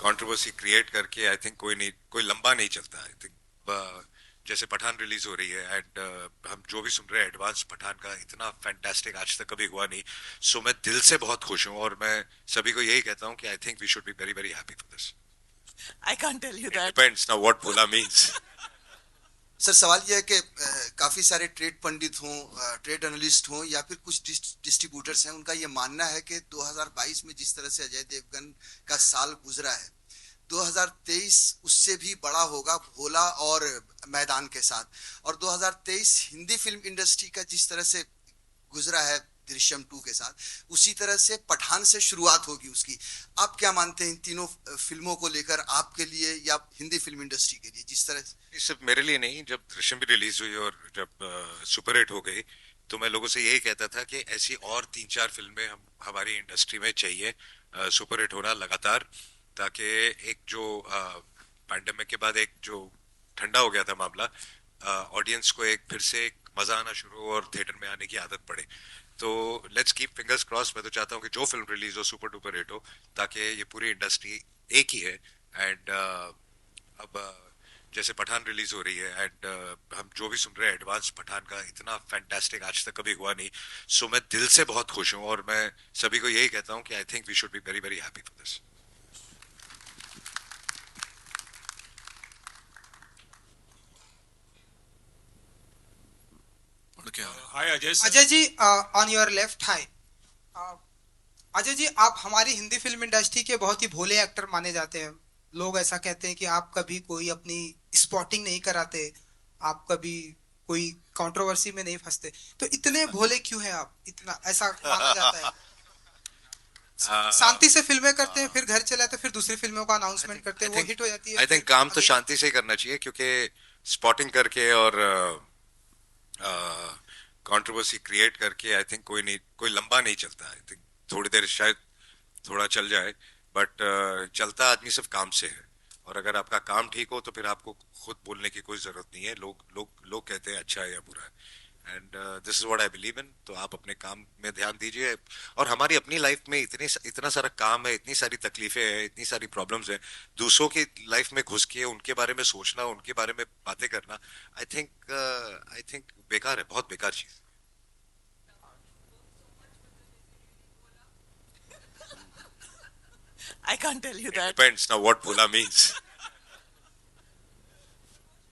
Controversy create करके I think कोई लंबा नहीं चलता। आई थिंक जैसे पठान रिलीज हो रही है एंड हम जो भी सुन रहे हैं एडवांस पठान का इतना फैंटास्टिक आज तक कभी हुआ नहीं। सो मैं दिल से बहुत खुश हूँ और मैं सभी को यही कहता हूँ कि I think we should be very very happy for this. I can't tell you it that. Depends ना व्हाट भोला मीन्स। सर सवाल यह है कि काफी सारे ट्रेड पंडित हों, ट्रेड एनालिस्ट हों या फिर कुछ डिस्ट्रीब्यूटर्स हैं, उनका यह मानना है कि 2022 में जिस तरह से अजय देवगन का साल गुजरा है, 2023 उससे भी बड़ा होगा भोला और मैदान के साथ। और 2023 हिंदी फिल्म इंडस्ट्री का जिस तरह से गुजरा है दृश्यम 2 के साथ, उसी तरह से पठान से शुरुआत होगी उसकी। आप क्या मानते हैं इन तीनों फिल्मों को लेकर, आपके लिए या हिंदी फिल्म इंडस्ट्री के लिए जिस तरह से? ये सिर्फ मेरे लिए नहीं, जब दृश्यम भी रिलीज हुई और जब सुपर हिट हो गई तो मैं लोगों से यही कहता था कि ऐसी और तीन चार फिल्में हम हमारी इंडस्ट्री में चाहिए, सुपर हिट होना लगातार, ताकि एक जो पैंडेमिक के बाद एक जो ठंडा हो गया था मामला, ऑडियंस को एक फिर से एक मजा आना शुरू हो और थिएटर में आने की आदत पड़े। तो लेट्स कीप फिंगर्स क्रॉस। मैं तो चाहता हूँ कि जो फिल्म रिलीज हो सुपर डुपर हिट हो, ताकि ये पूरी इंडस्ट्री एक ही है। एंड अब जैसे पठान रिलीज हो रही है एंड हम जो भी सुन रहे हैं एडवांस पठान का इतना फैंटास्टिक आज तक कभी हुआ नहीं। सो मैं दिल से बहुत खुश हूँ और मैं सभी को यही कहता हूँ कि I think we should be very very happy for this. Hi Ajay sir. Ajay ji, on your left. Hi Ajay ji, आप हमारी हिंदी फिल्म इंडस्ट्री के बहुत ही भोले एक्टर माने जाते हैं। लोग ऐसा कहते हैं कि आप कभी कोई अपनी स्पॉटिंग नहीं कराते, आप कभी कोई कंट्रोवर्सी में नहीं फंसते। तो इतने भोले क्यों हैं आप? इतना ऐसा माना जाता है। शांति से फिल्में करते हैं, फिर घर चले आते हैं, फिर दूसरी फिल्मों का अनाउंसमेंट करते हैं, वो हिट हो जाती है, आई थिंक फिर काम तो अगेन। शांति से ही करना चाहिए, क्योंकि स्पॉटिंग करके और कंट्रोवर्सी क्रिएट करके आई थिंक कोई लंबा नहीं चलता। आई थिंक थोड़ी देर शायद थोड़ा चल जाए, बट चलता आदमी सिर्फ काम से है। और अगर आपका काम ठीक हो तो फिर आपको खुद बोलने की कोई जरूरत नहीं है। लोग लोग लोग कहते हैं अच्छा है या बुरा है, and this is what I believe in. तो आप अपने काम में ध्यान दीजिए। और हमारी अपनी लाइफ में इतना सारा काम है, इतनी सारी तकलीफें हैं, इतनी सारी प्रॉब्लम्स हैं। दूसरों की लाइफ में घुस के उनके बारे में सोचना, उनके बारे में बातें करना, आई थिंक बेकार है, बहुत बेकार चीज। I can't tell you it that. Depends ना व्हाट भोला मीन्स।